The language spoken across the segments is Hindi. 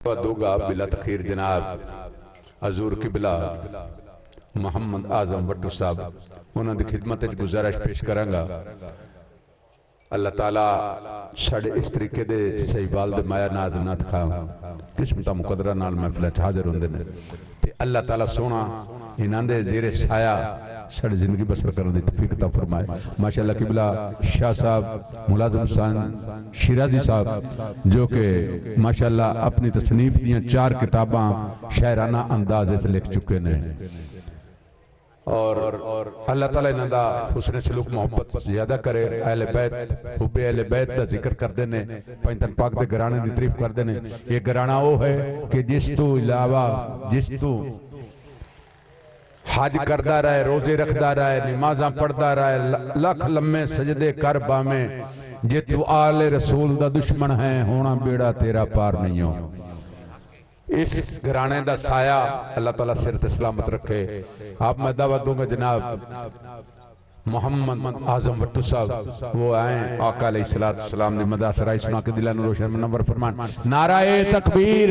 दूंगा बिला तखीर जनाब हजूर किबला मोहम्मद आजम वट्टू साहब उन्होंने खिदमत गुजारिश पेश करांगा। अल्लाह ताला साढ़े इस तरीके दे सही बाल दे माया नाज नाथ खां किस्मत मुकदरा नाल महफिल हाजिर होंदे ने ते अल्लाह ताला सोना इन्हां दे जेरे साया साड़ी जिंदगी बसर करने की तौफीक अता फरमाए। माशाअल्लाह किबला शाह साहब मुलाजिम हुसैन शिराजी साहब जो कि माशाअल्लाह अपनी तसनीफ दियां 4 किताबां शायराना अंदाज च लिख चुके ने और अल्लाह ताला इन्हां दा हुस्न सलूक मोहब्बत ज्यादा करे। अहले बैत हुब्बे अहले बैत दा जिक्र करते ने पैंतन पाक दे घराने की तारीफ करते ने। ये घराना वो है कि जिस तू इलावा जिस तू हज करदा रहे रोजे रखदा रहे नमाजा पढ़दा रहे लख लम्मे सजदे कर बामे जे तू आले रसूल दा दुश्मन है होना बेड़ा तेरा पार नहीं हो। इस घराने दा साया अल्लाह ताला सिर ते सलामत रखे। आप मैं दावत दूंगा जनाब मोहम्मद आजम वट्टू साहब वो आए आका अलैहिस्सलातु वस्सलाम ने मदा सराय सुना के दिला रोशन मुनव्वर फरमान। नाराए तकबीर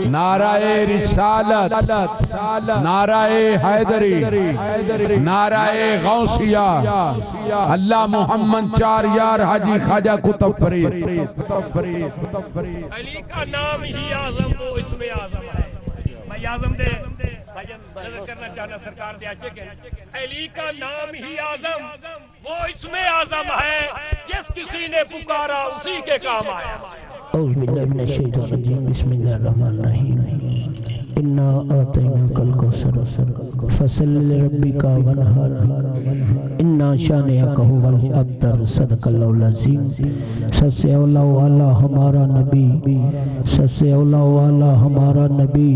नाराए रिसालत नाराए हैदरी नाराए गौसिया अल्लाह मोहम्मद 4 यार हाजी ख्वाजा कुतुब फरीद। अली का नाम ही आजम वो इसमें आजम है। मैं आजम दे नजर करना चाहना सरकार दे आशिक है। अली का नाम ही आजम वो इसमें आजम है जिस किसी ने पुकारा उसी के काम आया। औज़ु बिल्लाहि मिनश शैतानिर रजीम बिस्मिल्लाहिर रहमानिर रहीम इन्ना आतैनाकल कौसर फसल्लि लिरब्बिका वनहर इन्ना शानिअका हुवल अब्तर सदकल्लाहुल अज़ीम। सबसे औला वाला हमारा नबी सबसे औला वाला हमारा नबी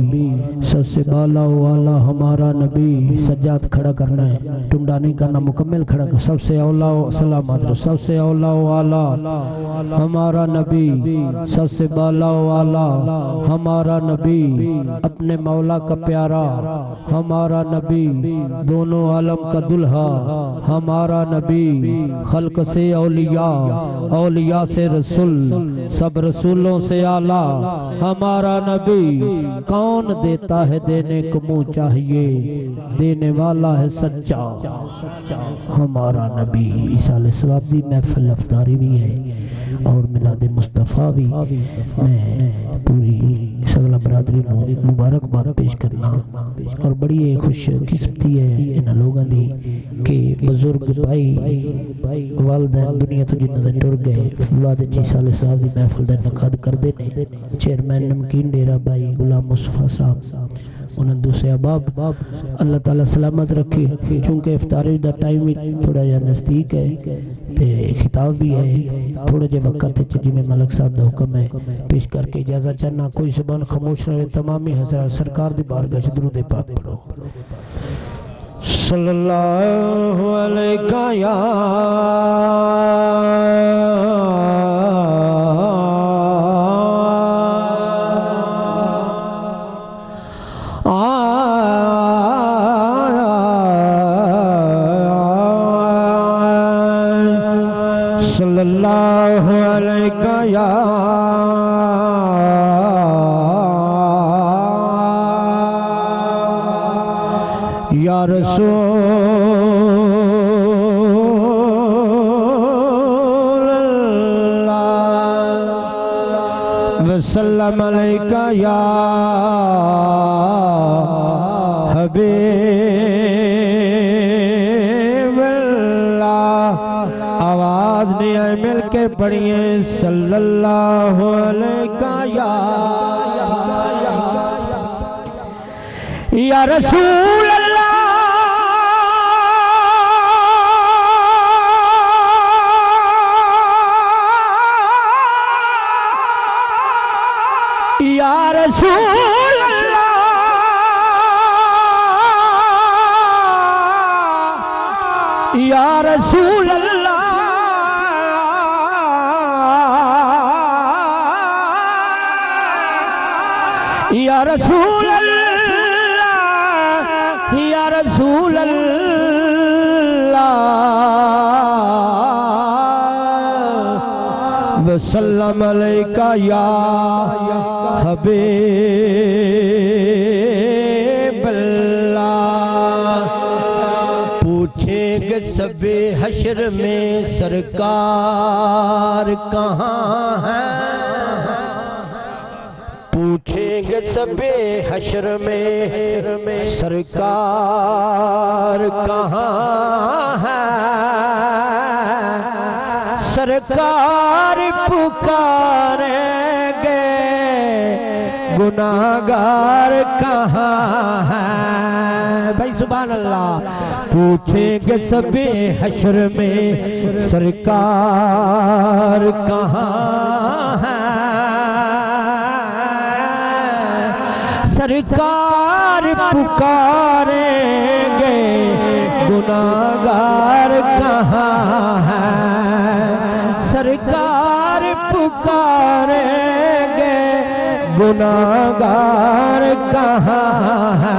सबसे बाला वाला हमारा नबी। सज्जाद खड़ा करना है टुंडा नहीं करना मुकम्मल खड़ा कर। सबसे औला सलामत सबसे औला वाला हमारा नबी सबसे बाला वाला हमारा नबी अपने मौला का प्यारा हमारा नबी दोनों आलम का दुल्हा हमारा नबी खल्क से औलिया औलिया से रसूल सब रसूलों से आला हमारा नबी। कौन देता है देने को मुँह चाहिए देने वाला है सच्चा हमारा नबी। इसाले सवाब भी महफिल अफ्तारी भी है और मिलाद मुस्तफ़ा भी। मैं पूरी सगला बरादरी को मुबारकबाद पेश करना और बड़ी खुश किस्मती है इन लोगों की कि बुजुर्ग भाई वालदैन दुनिया तो जिन्होंने टुर गए फुलाद जी साले साहब की महफिल का इनकाद करते हैं। चेयरमैन नमकीन डेरा भाई गुलाम मुस्तफा साहब उन्हें दूसरे अहबाब अल्लाह ताला सलामत रखे। चूँकि इफ्तारी का टाइम भी थोड़ा जहा नज़दीक है तो खिताब भी है थोड़े जे वक्त जिमें मलक साहब का हुक्म है पेश करके इजाज़त चाहना। कोई ज़बान खामोश रहे तमाम ही हज़रात सरकार की बारगाह से दुरूद पाक पढ़ो। सल्लल्लाहु अलैका या सल्लल्लाहु अलैका या रसूल अल्लाह वसल्लम अलैका या हबीब अल्लाह। आवाज नहीं आए मिल के पढ़िए सल्लल्लाहु अलैका या रसूल अल्लाह या रसूल अल्लाह या रसूल अल्लाह या रसूल अल्लाह या रसूल अल्लाह वसल्लम अलैका या हबीबल्लाह। पूछेंगे सबे हश्र में सरकार कहाँ है, पूछेंगे सबे हश्र में सरकार कहाँ है। सरकार पुकारेंगे गुनाहगार कहाँ है। भाई सुभान अल्लाह। पूछेंगे सबे हश्र में सरकार कहाँ है। सरकार पुकारेंगे गुनाहगार कहाँ है। सरकार पुकारेंगे गुनाहगार कहाँ है।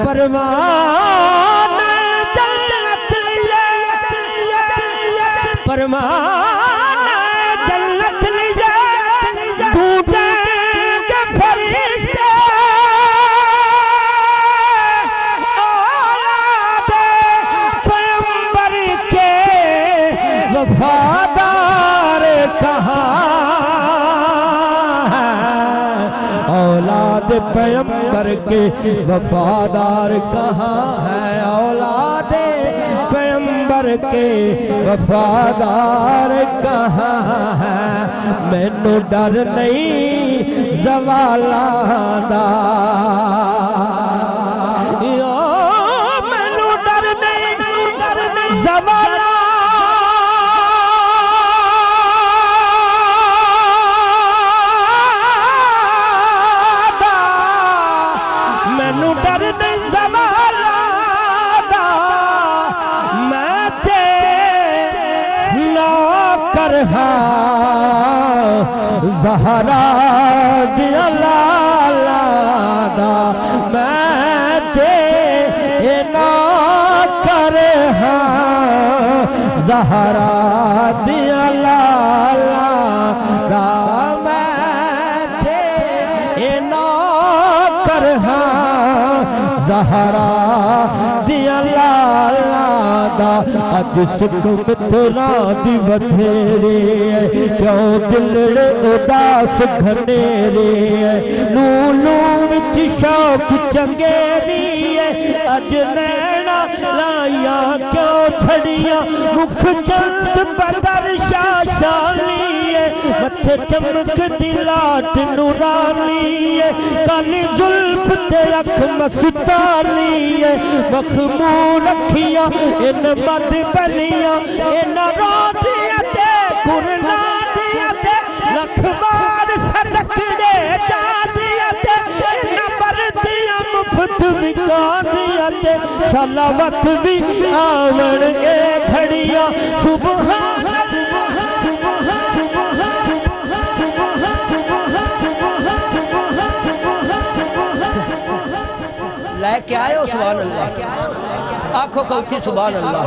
परवान जन्नत लिए, परवान जन्नत लिए ढूंढेंगे फरिश्ते। औलादे पैगंबर के वफादार कहाँ है। औलाद पैगंबर के वफादार कहाँ है। औलाद पैगंबर के वफादार कहाँ है। मैनू डर नहीं ज़वालां दा, मैनू डर नहीं ज़वालां दा, मैनू डर नहीं ज़वालां दा। मैं ते नौकर हाँ ज़हरा दिया लाला दा। मैं ते नौकर हाँ ज़हरा दिया लाला दा। मैं ते नौकर हाँ ज़हरा दिया लाला दा। अज सिख मित्रा दी बथेरी है, क्यों दिलड़े उदास घनेरी है। नूनू विच शौक चंगेरी है, अज नैना लाइया क्यों छड़िया। मुख चंद बदर शाशाली है, मथे चमक दी लाट नूरानी है। काली जुल्फ ते अख मस्तानी है, मखमूर रखिया इन मद बनिया। इन रोदिया ते कुरला दिया ते लख बार सदकड़े जा दिया ते। इन बरदिया मुफ्त विका दिया ते सलावत भी आवण ए घड़िया। सुबहान लेके आयो सुभान अल्लाह। आंखों को उठी सुभान अल्लाह।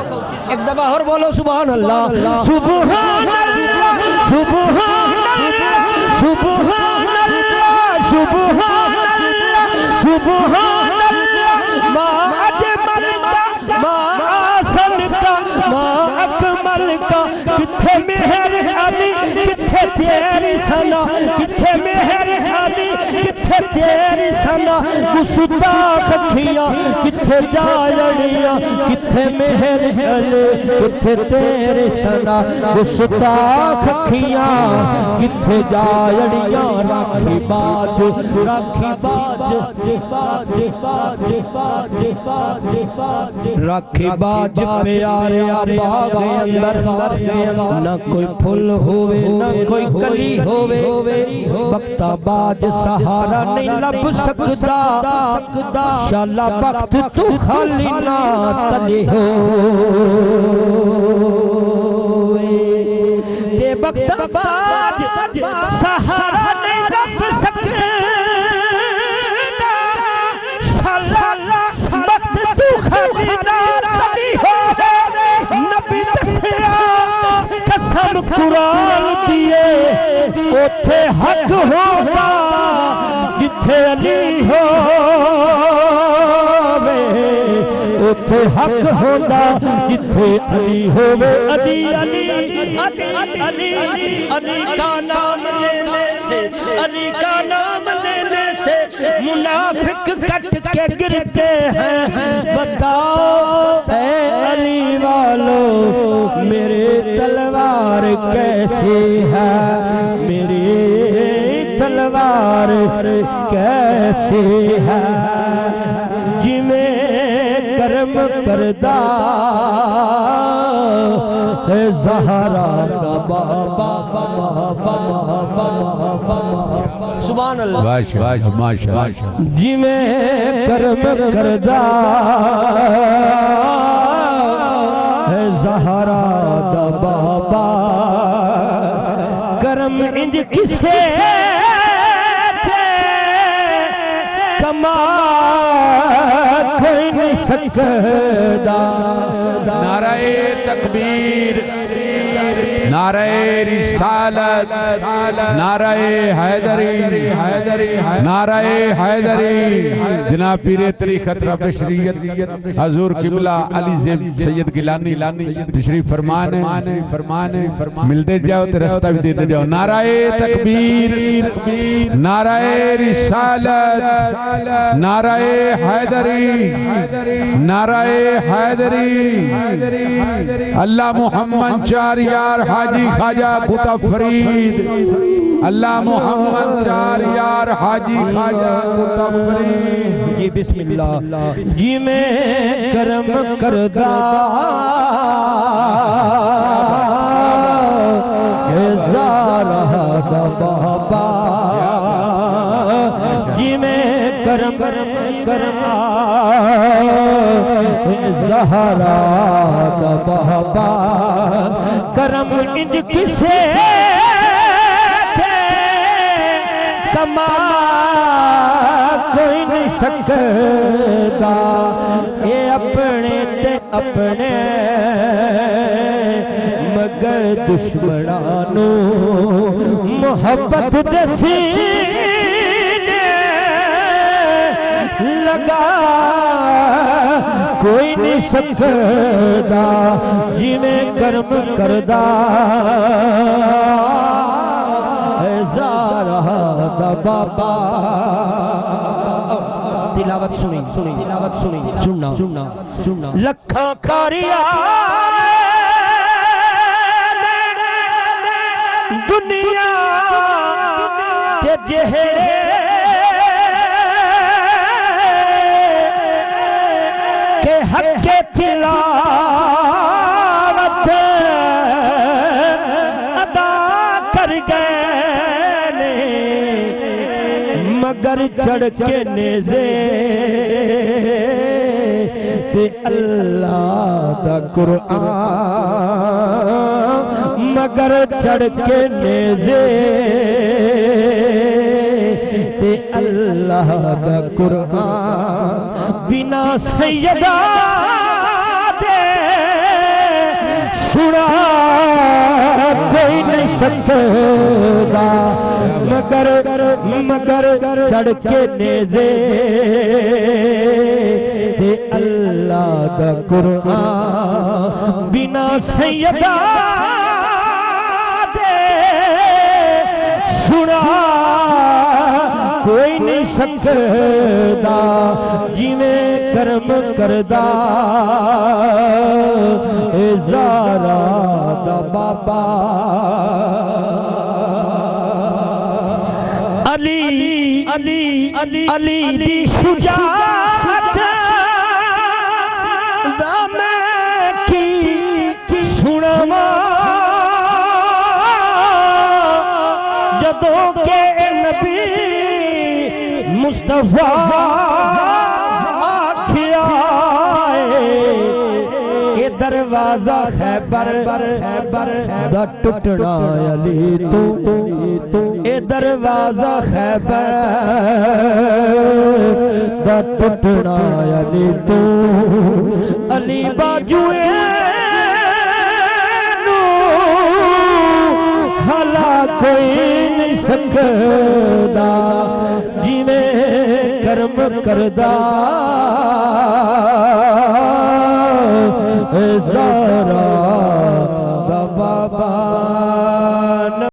एक दफा और बोलो सुभान अल्लाह। सुभान अल्लाह सुभान अल्लाह सुभान अल्लाह सुभान अल्लाह सुभान अल्लाह। माँ अजमल का, माँ आसन का, माँ अकमल का। किथे मेहर अली किथे तेरी सना, किथे मेहर अली किथे तेरी सना। गुस्ताख अखियां किथे जायड़ियां, किथे मेहर अली किथे तेरी सना। गुस्ताख अखियां किथे जायड़ियां। राखी बाज राखी बाज बाज बाज बाज बाज बाज। राखी बाज प्यारे बाग अंदर ना कोई फुल होवे ना कोई कली होवे। वक्ता बाज सहारा नहीं लब सकदा, शाला वक्त तू खाली ना तले हो। ते वक्ता बाज सहारा नहीं लब सकदा, शाला वक्त तू खाली ना तले हो। नबी दसिया कसम कुरान दिए उथे हक होगा जिथे अली होवे उथे हक होगा जिथे अली होवे अली अली अली अली अली का नाम लेने से अली का नाम लेने से मुनाफिक कट के गिरते हैं बताओ ऐ अली वालों मेरे तलवार कैसी है मेरी तलवार कैसी है जिमें कर्म करदा है ज़हरा का बाबा सुभान अल्लाह माशाअल्लाह जिमें कर्म करदा है ज़हरा का बाबा कर्म इंज किसे थे कमा कोई नहीं सकदा नारे तकबीर नारे रिसालत नारे हैदरी नारे हैदरी जनाब पीर तरीक़त रब शरीयत हजूर किबला अली सैयद गिलानी तशरीफ फरमाने मिलते जाओ तो रास्ता भी देते जाओ नारे तकबीर नारे रिसालत नारे हैदरी अल्लाह मोहम्मद चार यार हाजी ख्वाजा कुतुब फरीद अल्लाह मोहम्मद चार यार हाजी ख्वाजा कुतुब फरीद जी बिस्मिल्लाह जी में करम करदा ज़ारा का बाबा जी में करम ज़हरा का बाबा करम इंज किसे थे कमा कोई नहीं सकदा ये अपने ते अपने मगर दुश्मनानू मोहब्बत दसी लगा कोई नहीं सकदा जिमें कर्म करदा ज़ारा दा बाबा तिलावत सुनी सुनना लखा कारिया दुनिया ते जेहड़े के हक तिलावत अदा कर गए मगर चढ़ के नेज़े ते अल्लाह दा कुरान मगर चढ़ के नेज़े ते अल्लाह दा कुरान बिना सैयदा दे सुना कोई नहीं सकदा मगर चढ़ के नेज़े ते अल्लाह दा कुरान बिना सैयदा दे सुना कोई नहीं सकदा जिमें कर्म करदा ज़ारा दा बाबा अली दी शुजाअत दा मैं की सुनावा जदों के नबी मुस्तफा आखिया ये दरवाजा खैबर दा टुटना अली तू ये दरवाजा खैबर दा टुटना अली तू अली बाजुए कोई नहीं सकदा जिवें कर्म करदा